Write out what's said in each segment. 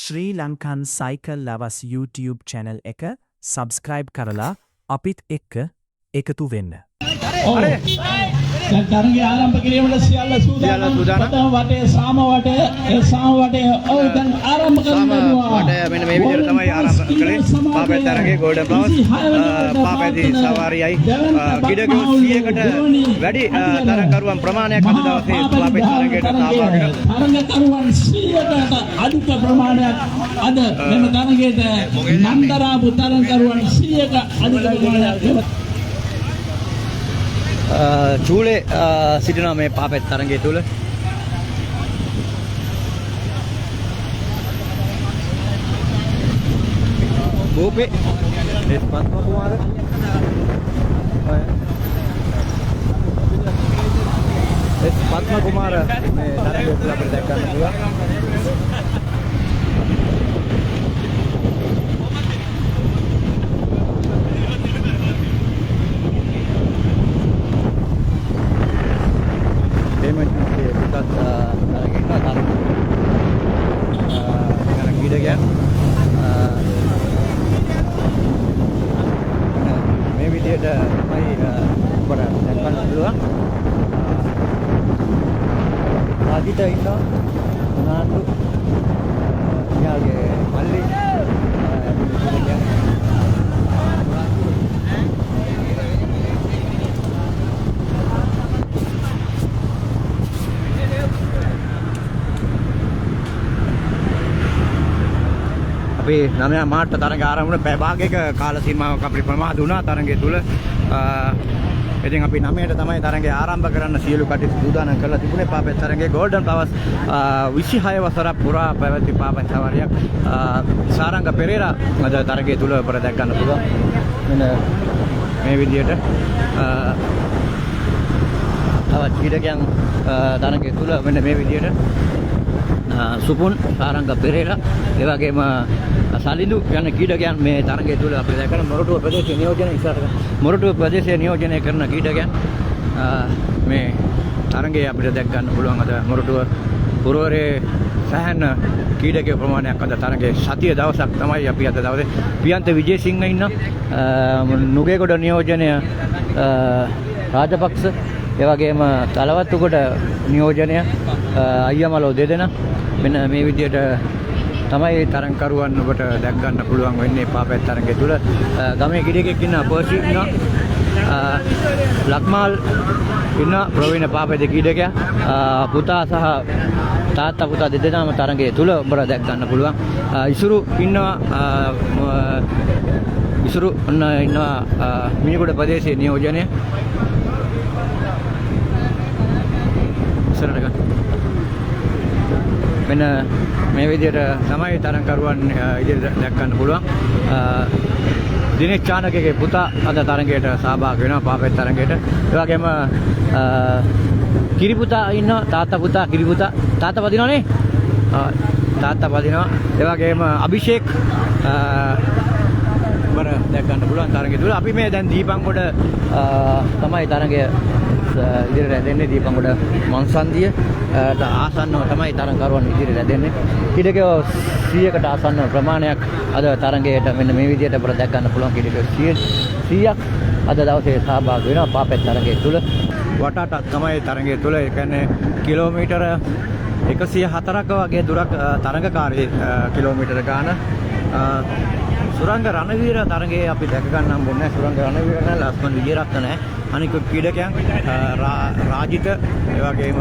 ශ්‍රී Lankan cycle ලවස් YouTube channel එක subscribe කරලා අපිත් එක්ක එකතු වෙන්න. දැන් තරගය ආරම්භ කිරීමට සියල්ල සූදානම්. ප්‍රථම වටේ සාම වටේ ඔව් දැන් ආරම්භ කරනවා. වටේ මෙන්න මේ විදිහට තමයි ආරම්භ කළේ. පාපේ තරගයේ ගෝල්ඩන් පවර්ස් පාපේදී සවාරියයි කිඩකෝ 100කට වැඩි තරගකරුවන් ප්‍රමාණයක් අද දවසේ පාපේ තරගයට සහභාගී වෙනවා. තරගකරුවන් 100කට අධික ප්‍රමාණයක් අද මෙම තරගයට නන්දරාපු තරගකරුවන් 100ක අධික ප්‍රමාණයක් චූලේ සිටිනවා මේ පාපෙත් තරගය තුල. බෝපේ පත්ම කුමාර පත්ම කුමාර මේ තරගය තුල අපිට දැක් ගන්න පුළුවන්. මේ විදිහට තමයි අපට දැක්වන්න පුළුවන්. ආදිත ඉන්නවා නාට්ටු යාගේ මල්ලි අපි 9 මාර්ට තරග ආරම්භ වුණ පැය භාගයක කාල සීමාවක් අපිට ප්‍රමාද වුණා තරගය තුල. ඉතින් අපි 9ට තමයි තරගය ආරම්භ කරන්න සියලු කටයුතු සූදානම් කරලා තිබුණේ. පාපේ තරගයේ ගෝල්ඩන් පවර්ස් 26 වසරක් පුරා පැවති පාපේ සවාරියක් සාරංග පෙරේරා අද තරගය තුල අපට දැක් ගන්න පුළුවන්. මෙන්න මේ විදිහට තවත් ක්‍රීඩකයන් තරගය තුල මෙන්න මේ විදිහට සුපුන් සාරංග පෙරේරා ඒ වගේම සලිඳු යන ක්‍රීඩකයන් මේ තරගය තුල අපිට දැක්කම මොරටුව ප්‍රදේශයේ නියෝජනය ඉස්සරහට මොරටුව ප්‍රදේශයේ නියෝජනය කරන ක්‍රීඩකයන් මේ තරගයේ අපිට දැක් ගන්න පුළුවන්. අද මොරටුව පුරවරේ සෑහෙන ක්‍රීඩකයෝ ප්‍රමාණයක් අද තරගයේ සතිය දවසක් තමයි අපි අද දවසේ පියන්ත විජේසිංහ ඉන්න නුගේගොඩ නියෝජනය රාජපක්ෂ ඒ වගේම තලවත්තුකොට නියෝජනය අයියමලෝ දෙදෙනා මෙන්න මේ විදිහට තමයි තරගකරුවන් ඔබට දැක් ගන්න පුළුවන් වෙන්නේ පාපැත් තරගය තුල. ගමේ කිඩියෙක් ඉන්නවා පර්සි ඉන්නවා ලක්මාල් ඉන්නවා ප්‍රවීණ පාපැත් ක්‍රීඩකයා පුතා සහ තාත්තා පුතා දෙදෙනාම තරගය තුල ඔබට දැක් ගන්න පුළුවන්. ඉසුරු ඉන්නවා ඉසුරු ඉන්නවා මිනිගොඩ ප්‍රදේශයේ නියෝජනය මෙන්න මේ විදිහට තමයි තරගකරුවන් ඉදිරියට දැක් ගන්න පුළුවන්. දිනේෂ් චානකගේ පුතා අද තරගයට සහභාගී වෙනවා පාපෙත් තරගයට. ඒ වගේම කිරි පුතා ඉන්නවා තාත්තා පුතා කිරි පුතා තාත්තා පදිනවනේ. තාත්තා පදිනවා. ඒ වගේම අභිෂේක් වර දැක් ගන්න පුළුවන් තරගය තුල. අපි මේ දැන් දීපංගොඩ තමයි තරගය ඉදිරියට ඇදෙන්නේ. දීපංගොඩ මන්සන්දිය ආසන්නව තමයි තරගකරුවන් ඉදිරියට ඇදෙන්නේ. ක්‍රීඩකයෝ 100කට ආසන්න ප්‍රමාණයක් අද තරගයට මෙන්න මේ විදිහට අපට දැක් ගන්න පුළුවන්. ක්‍රීඩකයෝ 100ක් අද දවසේ සහභාගී වෙනවා පාපෙත් තරගය තුල. වටාට තමයි තරගය තුල. ඒ කියන්නේ කිලෝමීටර 104ක වගේ දුරක් තරගකාරී කිලෝමීටර ගාන සුරංග රණවීර තරගයේ අපි දැක ගන්න හම්බුනේ නැහැ. සුරංග රණවීර නැහැ, ලක්ෂ්මන් විජේරත්න නැහැ. අනික ක්‍රීඩකයන් රාජිත ඒ වගේම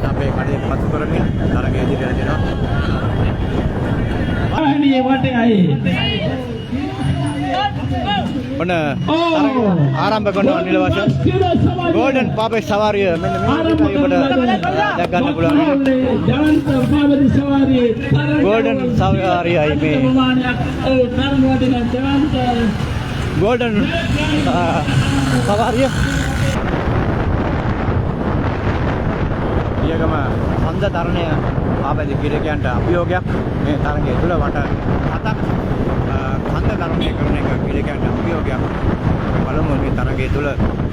අපේ කඩේ පත්තු කරමින් තරගයේ ඉදිරියට යනවා. ආහනියේ වටේ අය ඔන්න ආරම්භ කරනවා නිල වශයෙන් ගෝල්ඩන් පාපේ සවාරිය මෙන්න මේ විදිහට දැක් ගන්න පුළුවන්. ගෝල්ඩන් සවාරියයි මේ ගෝල්ඩන් සවාරිය ඊයගම හන්ද තරණය පාපේ ක්‍රීඩකයන්ට අභියෝගයක් මේ තරගය තුල වට 7ක් හන්ද තරණය කරන එක ක්‍රීඩකයන්ට අභියෝගයක්. බලමු මේ තරගය තුල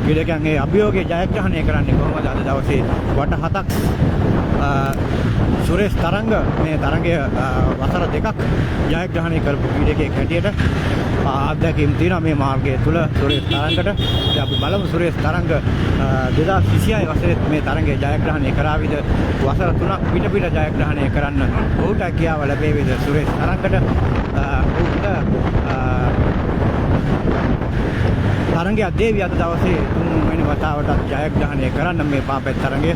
ක්‍රීඩකයන් ඒ අභියෝගය ජයග්‍රහණය කරන්නේ කොහොමද? අද දවසේ වට 7ක් සුරේෂ් තරංග මේ තරංගය වසර දෙකක් ජයග්‍රහණය කරපු ක්‍රීඩකයෙක් හැටියට අත්දැකීම් තියෙනවා මේ මාර්ගය තුල සුරේෂ් තරංගට. ඉතින් අපි බලමු සුරේෂ් තරංග 2026 වසරේ මේ තරංගය ජයග්‍රහණය කරාවිද වසර 3ක් පිට පිට ජයග්‍රහණය කරන්න ඔහුට හැකියාව ලැබෙවිද සුරේෂ් තරංගට. තරංගය දේවි අද දවසේ 3 වෙනි වතාවටත් ජයග්‍රහණය කරන්න මේ පාපෙත් තරංගය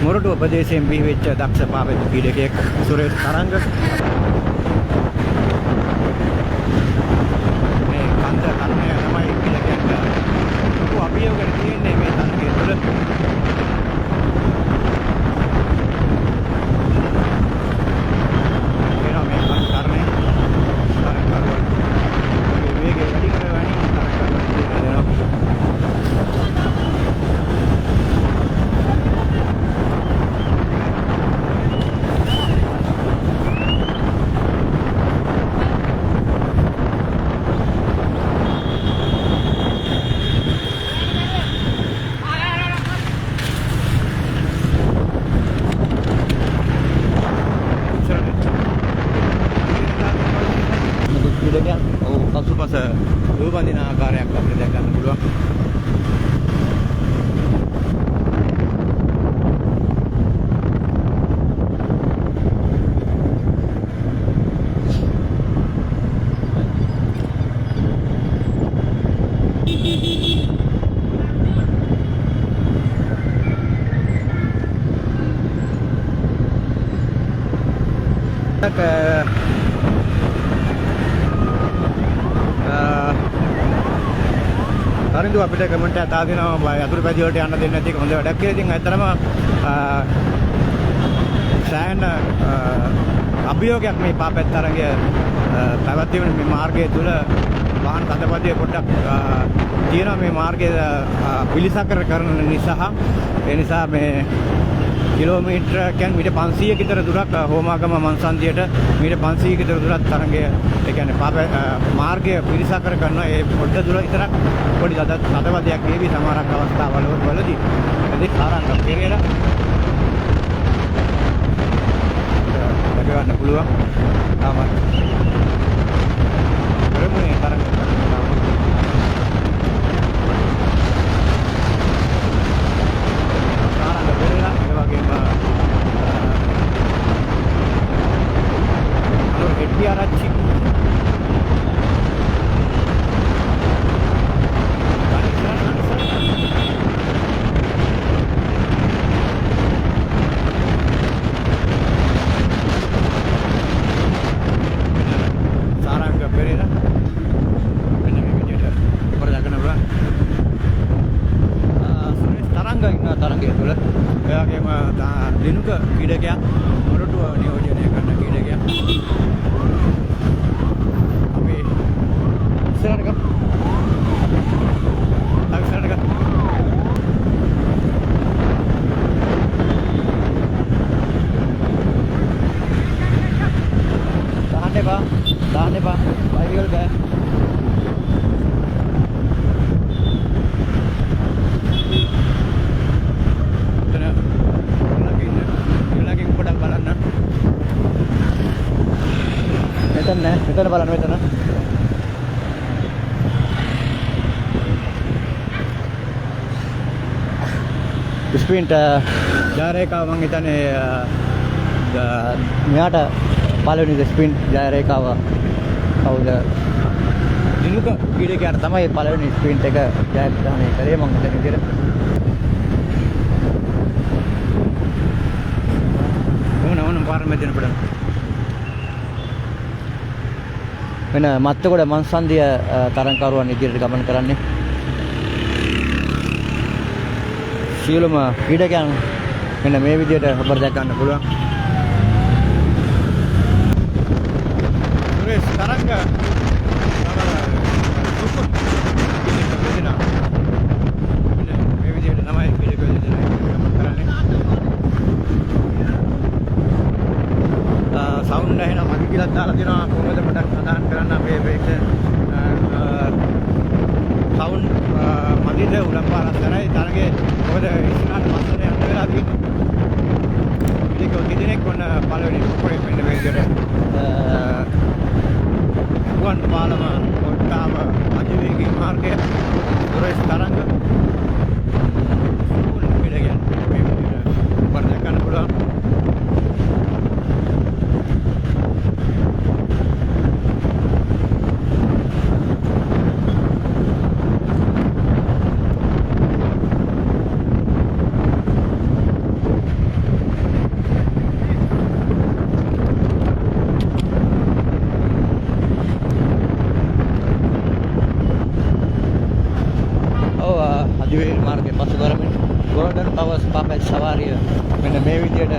මොරටුව ප්‍රදේශයෙන් බිහිවෙච්ච දක්ෂ පාපෙත් ක්‍රීඩකයෙක් සුරේෂ් තරංග. මේ කන්ද තරණය තමයි ක්‍රීඩකයන්ට ලොකු අභියෝගයක් තියෙන්නේ මේ තරගය තුළ. එනවා මේ කන්ද තරණය තරගකරුවන් වේගය වැඩි කරවන්නේ තරගකරුවන් දෙනවා. පසුපස රූපන්දින ආකාරයක් අපිට දැක ගන්න පුළුවන්. තරිඳු අපිට කමෙන්ට් එකක් දාලා දෙනවා යතුරු පැදි වලට යන්න දෙන්නේ නැති එක හොඳ වැඩක් කියලා. ඉතින් ඇත්තටම සෑහෙන අභියෝගයක් මේ පාපැත් තරගය පැවැත්වීම මේ මාර්ගය තුල වාහන තදපදිය පොඩ්ඩක් තියෙනවා මේ මාර්ගය පිළිසකර කරන නිසා. ඒ නිසා මේ කිලෝමීටර කියන්නේ මීටර් 500 ක විතර දුරක් හෝමාගම මන්සන්දියට මීටර් 500 ක විතර දුරක් තරගය ඒ කියන්නේ මාර්ගය පිළිසකර කරනවා. ඒ පොඩ්ඩ දුර විතරක් පොඩි තදපදියක් වේවි සමහරක් අවස්ථාවල වලදී. ඒක තරංග පෙරේලා ගන්න පුළුවන්. තාමත් ප්‍රමුඛ තරංග Aracci Sarangga Pereira මෙන්න මේ විදිහට කරගෙන බලන්න. සුරේෂ් තරංග ඉන්න තරංගය තුළ ඒ වගේම දිනුක ක්‍රීඩකයා මොරටුව නියෝජනය කරන ක්‍රීඩකයා tahan pak, baik juga. Lagi pedang balan na. Metan balan metan na. Sprint ජයරේඛාව මං හිතන්නේ මෙයාට පළවෙනි ස්ප්‍රින්ට් ජයරේඛාව කවුද දිනුක ක්‍රීඩකයාට තමයි පළවෙනි ස්ප්‍රින්ට් එක ජයග්‍රහණය කරේ මං හිතන විදිහට. ඕන පාර මෙතන පඩන වෙන මත්තගොඩ මන්සන්දිය තරංකරුවන් ඉදිරියට ගමන් කරන්නේ. සියලුම ක්‍රීඩකයන් මෙන්න මේ විදිහට අපර දැක ගන්න පුළුවන්. සුරේෂ් තරංග මේ විදිහට තමයි ක්‍රීඩකයෝ කරන්නේ. සවුන්ඩ් එහෙනම් අපි කියලා දාලා දෙනවා කොහොමද පොඩක් සදාන් කරන්න අපේ බේක්ෂ සවුන්ඩ් මදිද උලම්පාරක් කරයි තරගේ මොකද ඉස්සරහට මස්සනේ යන්න වෙලා තියෙන්නේ. ක්‍රීඩකයෝ දෙදෙනෙක් වන පළවෙනි පුකුරේ මෙන්න මේ විදිහට ගුවන් පාලම කොට්ටාව අධිවේගී මාර්ගය සුරේෂ් තරංග ක්‍රීඩකයන් මේ විදිහට වර්ධනය කරන්න පුළුවන්. අධිවේගී මාර්ගයේ පසු කරමින් ගෝල්ඩන් පවර්ස් පාපැච් සවාරිය මෙන්න මේ විදිහට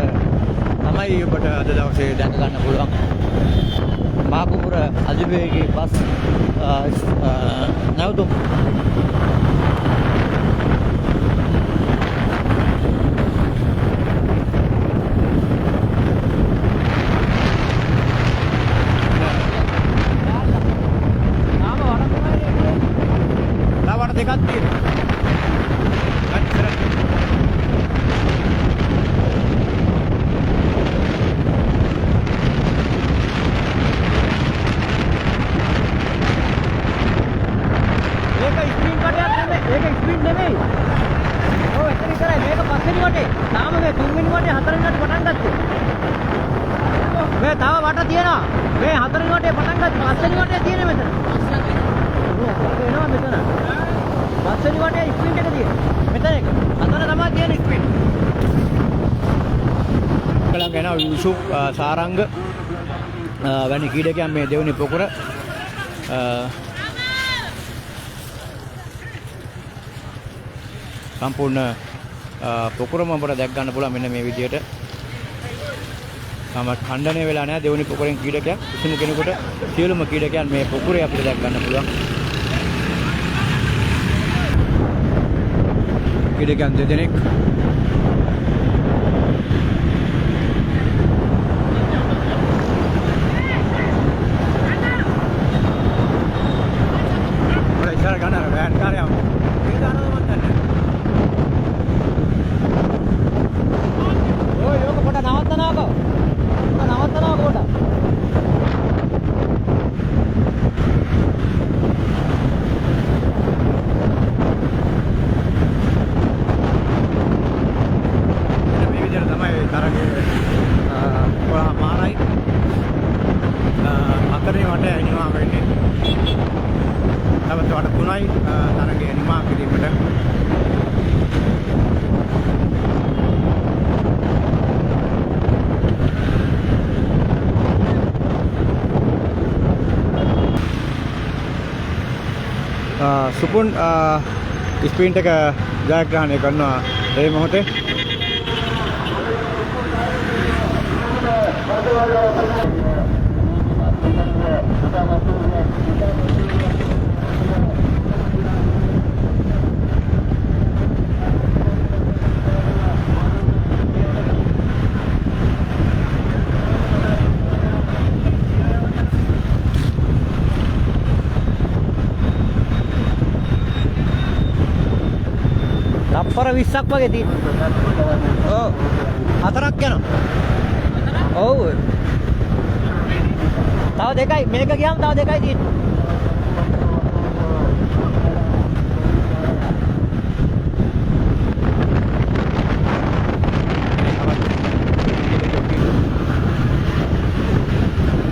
තමයි ඔබට අද දවසේ දැක ගන්න පුළුවන්. මාකුපුර අධිවේගී බස් නැවතුම් දෙකක් තියෙනවා. මේ තව වට තියෙනවා. මේ හතරවෙනි වටේ පටන් ගත්ත පස්වෙනි වටේ තියෙන මෙතන. එනවා මෙතන. පස්වෙනි වටේ ස්පීඩ් එක තියෙන. මෙතන එක. අතන තමයි තියෙන ස්පීඩ්. කලංග එනවා යුසුෆ් සාරංග වැනි ක්‍රීඩකයන් මේ දෙවෙනි පොකුර සම්පූර්ණ පොකුරම අපට දැක් ගන්න පුළුවන් මෙන්න මේ විදිහට. තාම ඛණ්ඩනය වෙලා නැහැ දෙවෙනි පොකුරෙන් ක්‍රීඩකයක්. කිසිම කෙනෙකුට සියලුම ක්‍රීඩකයන් මේ පොකුරේ අපිට දැක් ගන්න පුළුවන්. ක්‍රීඩකයන් දෙදෙනෙක් ඉස්සර ගන්න වෑන් කාර්යය මේ දානවා මන් දන්නේ. ඔය යෝක පොඩ නවත්තනවාකෝ. නවත්තනවා කොට. මේ විදිහට තමයි තරගේ මාරයි හතරේ වට නිමා වෙන්නේ. තව වට තුනයි තරගේ නිමා කිරීමට. සුපුන් ස්පීන්ට් එක ජයග්‍රහණය කරනවා ඒ මොහොතේ. තප්පර 20ක් වගේ තියෙනවා. ඔව්. හතරක් යනවා. ඔව්. තව දෙකයි මේක ගියාම තව දෙකයි තියෙන්නේ.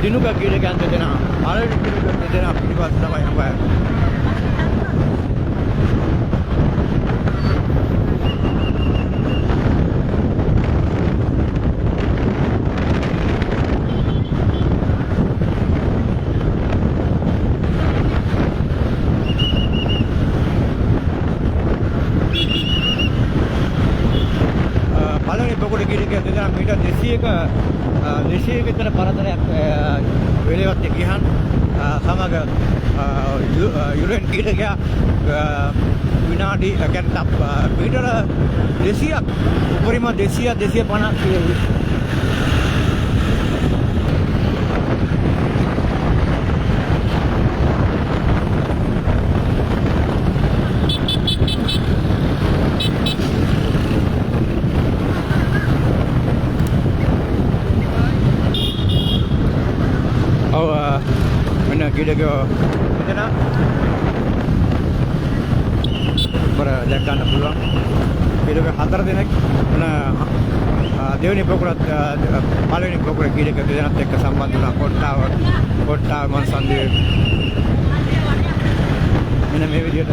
දිනුක ක්‍රීඩකයන් දෙදෙනා පළවෙනි ක්‍රීඩකයන් දෙදෙනා පිටිපස්ස තමයි හම්බයන්නේ. मीटर 200 විතර පරතරයක් වේලවත් ගියහන් සමග යුරෙන් ක්‍රීඩකයා විනාඩි කැට් මීටර 200ක් උපරිම 200 250 ඉන්න ක්‍රීඩකයෝ මෙතන බර දැක් ගන්න පුළුවන්. ක්‍රීඩක 4 දෙනෙක් දෙවෙනි පොකුරත් පළවෙනි පොකුර ක්‍රීඩක දෙදෙනාත් එක්ක සම්බන්ධ වුණා. කොට්ටාව මන්සන්දියේ මෙන්න මේ විදිහට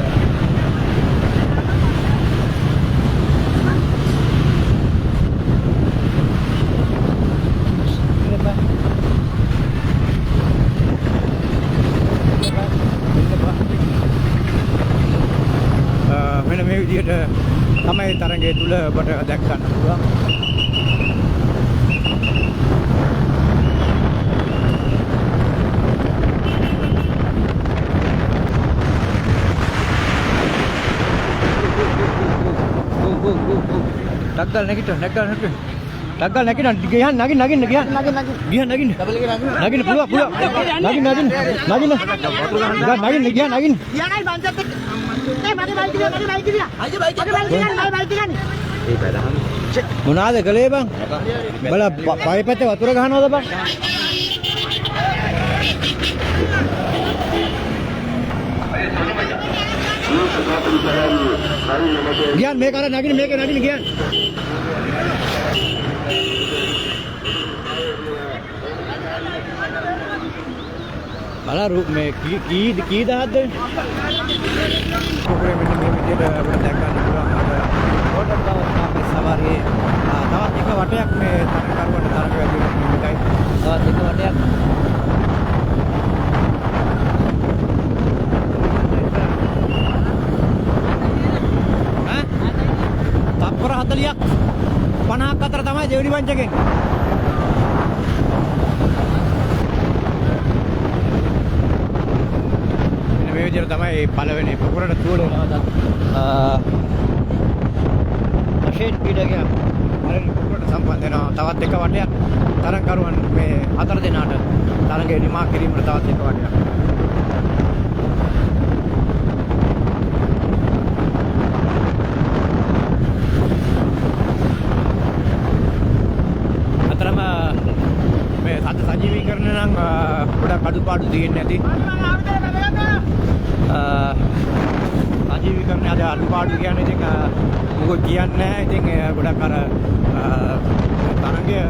මෙන්න මේ විදිහට තමයි තරඟය තුල ඔබට දැක් ගන්න පුළුවන්. Tagal නැගිට ගියන් නගින්න පුළුවන් නගින්න මොනවාද කලේ බං බල පය පැත්තේ වතුර ගහනවද බං ගියන් මේක අර නගින්න ගියන් බලරු මේ කී දහද්ද පොකුරේ මෙන්න මේ විදිහට අපිට දැක් ගන්න පුළුවන් අද වෝටර් සවාරියේ තවත් එක වටයක් මේ තරඟකරුවන්ට තරඟ වැඩි වෙන එකයි තවත් එක වටයක් තප්පර 40ක් 50ක් අතර තමයි දෙවෙනි පංචකෙන් මේ විදිහට තමයි පළවෙනි පොකුරට තුල වෙනවද අෂේට් ක්‍රීඩකයා පළවෙනි පොකුරට සම්බන්ධ වෙනවා තවත් එක වටයක් තරඟකරුවන් මේ 4 දෙනාට තරඟය නිමා කිරීමට තවත් එක වටයක් අතරම මේ සජීවීකරණ නම් ගොඩක් අඩුපාඩු තියෙන්නේ නැති ආජීවිකරණ අද අඩුපාඩු කියන්නේ ඉතින් මොකද කියන්නේ නැහැ. ඉතින් ගොඩක් අර තරඟය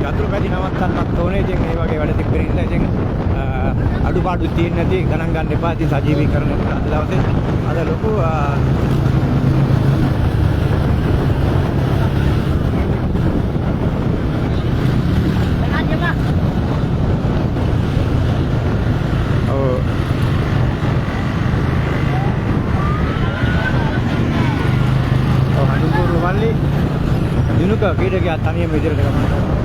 යතුරු පැදි නවත්තන්නත් ඕනේ. ඉතින් මේ වගේ වැඩ ටික කරලා ඉතින් අඩුපාඩු තියෙන්නේ නැති ගණන් ගන්න එපා. ඉතින් සජීවීකරණ අද දවසේ අද ලොකු දිනුක ක්‍රීඩකයා තනියම ඉදිරියට ගමන් කරනවා.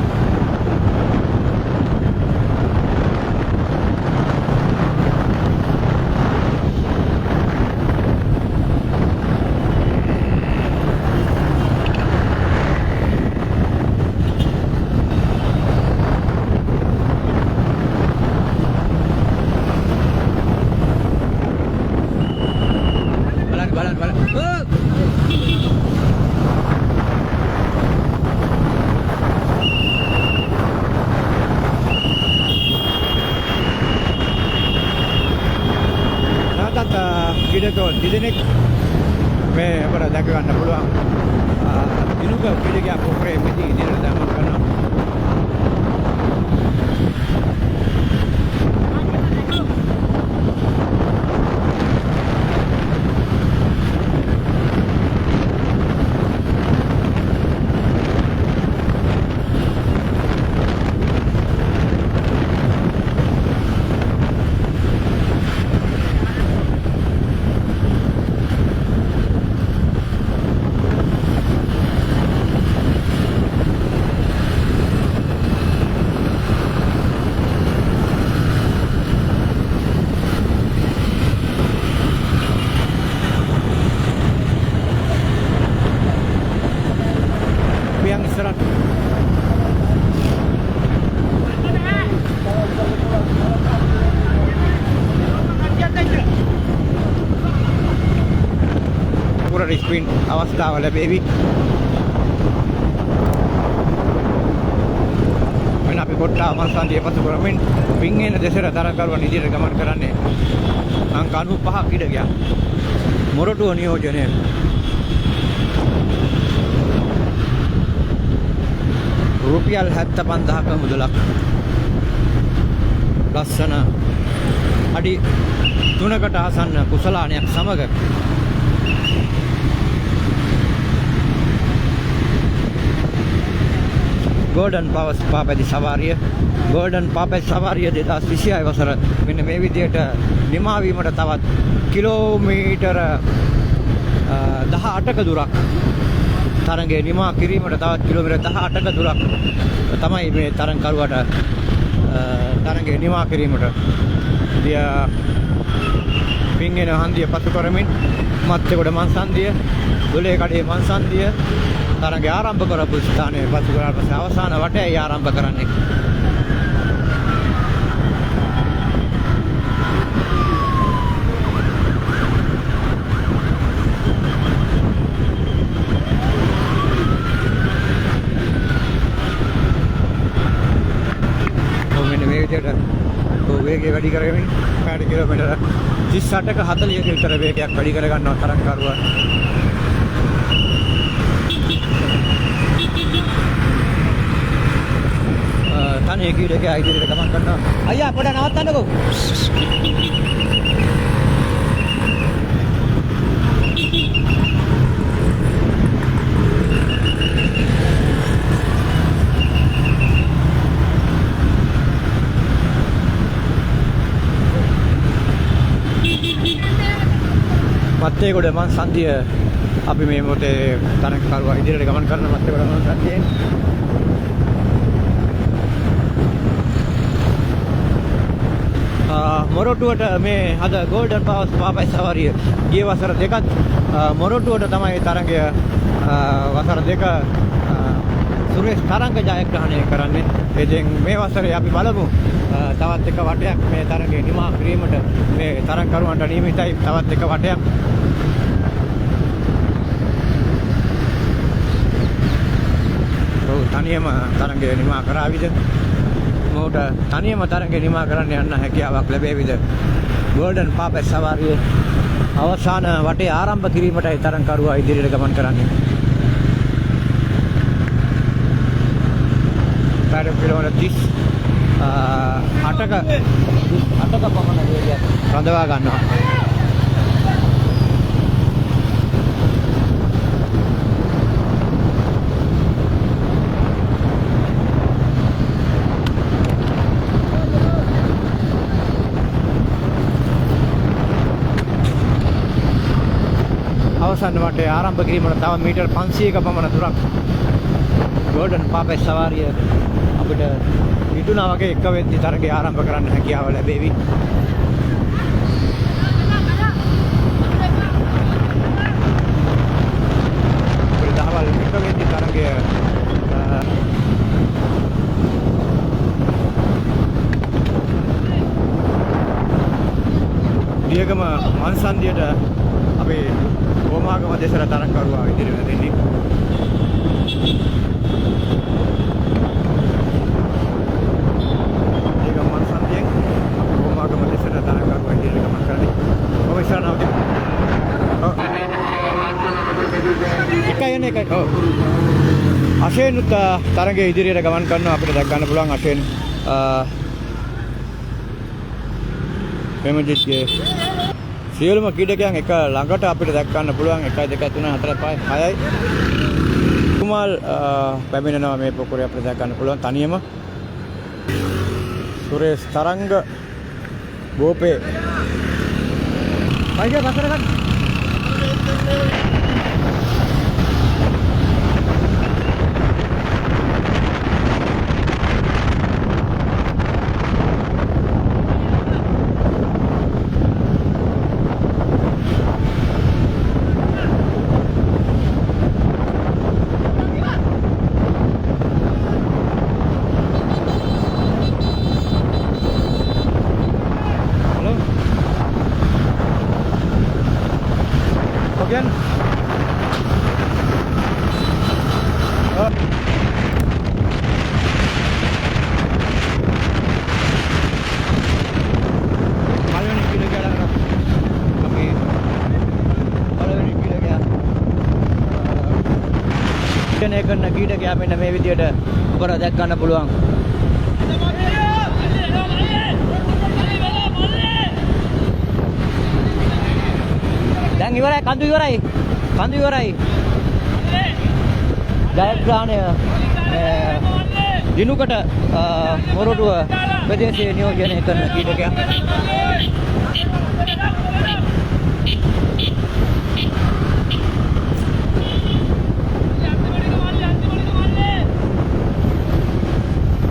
බලන්න ක්‍රීඩකයෝ දෙදෙනෙක් මේ අපට දැක ගන්න පුළුවන්. දිනුක ක්‍රීඩකයා පොකුරේ මෙතන ඉදිරියට ගමන් කරනවා. ස්ප්‍රින්ට් අවස්ථාව ලැබෙවි. වෙන අපි කොට්ටා මන්සන්දිය පසු කරමින් පිංගේන දෙසර තරඟකරුවන් ඉදිරියට ගමන් කරන්නේ අංක 95ක් ඉඩ ගියා. මොරටුව නියෝජනය රුපියල් 75000ක මුදලක් ලස්සන අඩි 3කට ආසන්න කුසලානයක් සමග ගෝල්ඩන් පාපැති සවාරිය ගෝල්ඩන් පාපැති සවාරිය 2026 වසර මෙන්න මේ විදිහට නිමා වීමට තවත් කිලෝමීටර 18ක දුරක් තරඟේ නිමා කිරීමට තවත් කිලෝමීටර 18ක දුරක් තමයි මේ තරඟකරුවාට තරඟේ නිමා කිරීමට පිංගෙන හන්දිය පසු කරමින් මත්තේගොඩ මන්සන්දිය දොලේ කඩේ මන්සන්දිය තරඟය ආරම්භ කරපු ස්ථානයේ පසු කරලා පස්සේ අවසාන වටයයි ආරම්භ කරන්නේ. මෙන්න මේ විදිහට වේගය වැඩි කරගෙන පැය කිලෝමීටර 38ක 40ක විතර වේගයක් වැඩි කර ගන්නවා තරඟකරුවා. තනිය කීඩකේ ඉදිරියට ගමන් කරනවා. අයියා පොඩ නවත්තන්නකෝ. මත්තේගොඩ මන්සන්දිය අපි මේ මොහොතේ තරඟකරුවා ඉදිරියට ගමන් කරන මත්තේගොඩ මන්සන්දියේ මොරටුවට මේ අද ගෝල්ඩන් පාපැති සවාරිය ගිය වසර දෙකත් මොරටුවට තමයි තරඟය වසර දෙක සුරේෂ් තරඟ ජයග්‍රහණය කරන්නේ. ඉතින් මේ වසරේ අපි බලමු තවත් එක වටයක් මේ තරඟේ නිමා කිරීමට මේ තරඟකරුවන්ට නියමිතයි තවත් එක වටයක්. තනියම තරඟය නිමා කරාවිද? මොකට තනියම තරඟය නිමා කරන්න යන්න හැකියාවක් ලැබෙවිද? ගෝල්ඩන් පාපැති සවාරිය අවසාන වටේ ආරම්භ කිරීමටයි තරඟකරුවා ඉදිරියට ගමන් කරන්නේ. පැය කිලෝමීටර 38ක පමණ වේගයක් රඳවා ගන්නවා. අවසන් වටේ ආරම්භ කිරීමට තව මීටර් 500ක පමණ දුරක් ගෝල්ඩන් පාපැති සවාරිය අපිට හිතුණා වගේ එක වෙද්දි තරඟය ආරම්භ කරන්න හැකියාව ලැබෙවි. දහවල් එක වෙද්දි තරඟය දියගම මන්සන්දියට අපේ කොමාගම දෙසර තරඟකරුවා ඉදිරියට දෙන්නේ. දියගම මන්සන්දියෙන් කොමාගම දෙසර තරඟකරුවා ඉදිරියට ගමන් කරන්නේ. ඔබ ඉස්සර නවතින. එකයි. අශේනුත් තරඟයේ ඉදිරියට ගමන් කරනවා අපිට දැක් ගන්න පුළුවන් අශේන් පෙමජිත්ගේ සියලුම ක්‍රීඩකයන් එක ළඟට අපිට දැක් ගන්න පුළුවන් 1 2 3 4 5 6යි. කුමාල් පැමිණෙනවා මේ පොකුරේ අපිට දැක් ගන්න පුළුවන් තනියම. සුරේෂ් තරංග ගෝපේ. අයියා පස්සට ගන්න. Again. ගියා මෙන්න මේ විදියට ඔබට දැක් ගන්න පුළුවන්. දැන් ඉවරයි කඳු ඉවරයි. කඳු ඉවරයි. ජයග්‍රහණය දිනුකට මොරටුව ප්‍රදේශයේ නියෝජනය කරන ක්‍රීඩකයා.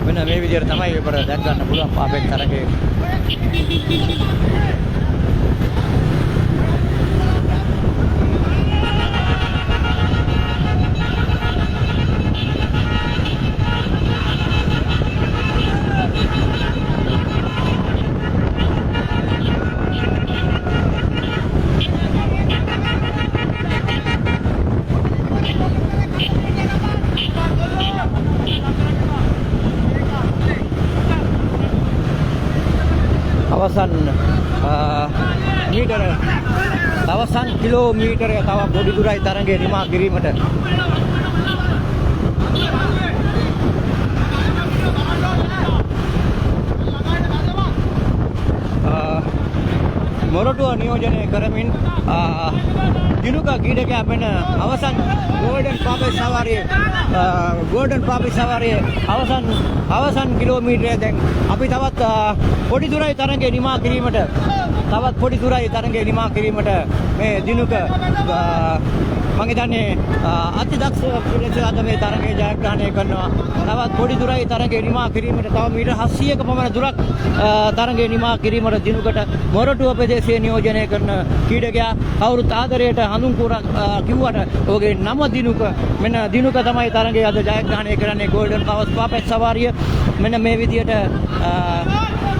මෙන්න මේ විදිහට තමයි අපිට දැක් ගන්න පුළුවන් පාපෙන් තරගේ. අවසන් කිලෝමීටරය තව පොඩි දුරයි තරඟය නිමා කිරීමට. මොරටුව නියෝජනය කරමින් දිනුක ක්‍රීඩකයා වෙන අවසන් ගෝල්ඩන් පාපේ සවාරියේ අවසන් කිලෝමීටරය දැන් අපි තවත් පොඩි දුරයි තරඟය නිමා කිරීමට මේ දිනුක මම හිතන්නේ අති දක්ෂ පිළිසාද මේ තරඟය ජයග්‍රහණය කරනවා. තවත් පොඩි දුරයි තරඟය නිමා කිරීමට තව මීටර් 700ක පමණ දුරක් තරඟය නිමා කිරීමට දිනුකට මොරටුව ප්‍රදේශයේ නියෝජනය කරන ක්‍රීඩකයා කවුරුත් ආදරයට හඳුන් කිව්වට ඔහුගේ නම දිනුක. මෙන්න දිනුක තමයි තරඟය අද ජයග්‍රහණය කරන්නේ ගෝල්ඩන් පාපෙට් සවාරිය. මෙන්න මේ විදියට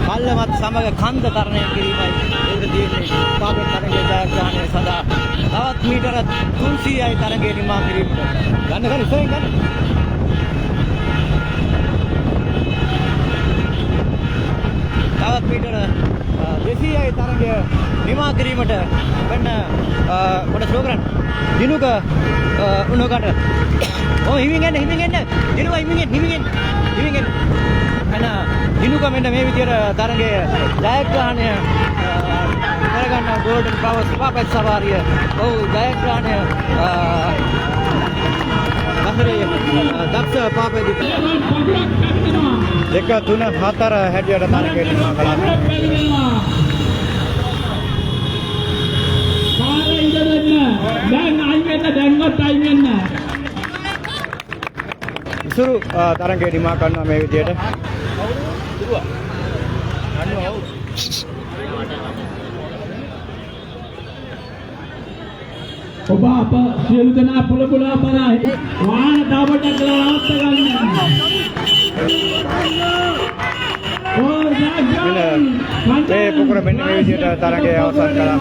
කල්ලමත් සමග කන්ද තරණය කිරීමයි ඒකට තියෙන්නේ පාපෙට් තරඟයේ ජයග්‍රහණය සඳහා. තවත් මීටර 300යි තරඟය නිමා කිරීමට. ගන්න ඉස්සරහින් ගන්න. තවත් මීටර 200යි තරඟය නිමා කිරීමට වෙන්න කොට ස්ලෝ කරන්න. දිනුක උණුකට. හිමින් එන්න. දිනුක හිමින් එන්න. දිනුක මෙන්න මේ විදියට තරඟය ජයග්‍රහණය කරගන්න ගෝල්ඩන් පාපෙට් සවාරිය. ජයග්‍රහණය වසරේ දක්ෂ පාපෙට් 2 3 4 හැටියට තරඟය නිමා කළා. ඉසුරු තරඟය නිමා කරනවා මේ විදියට. ඔබ අප සියලු දෙනා පුලපුලා පරායි වාහන දාපට කරලා නවත්ත ගන්න. ඒ පුකුර මෙන්න මේ විදියට තරඟය අවසන් කළා.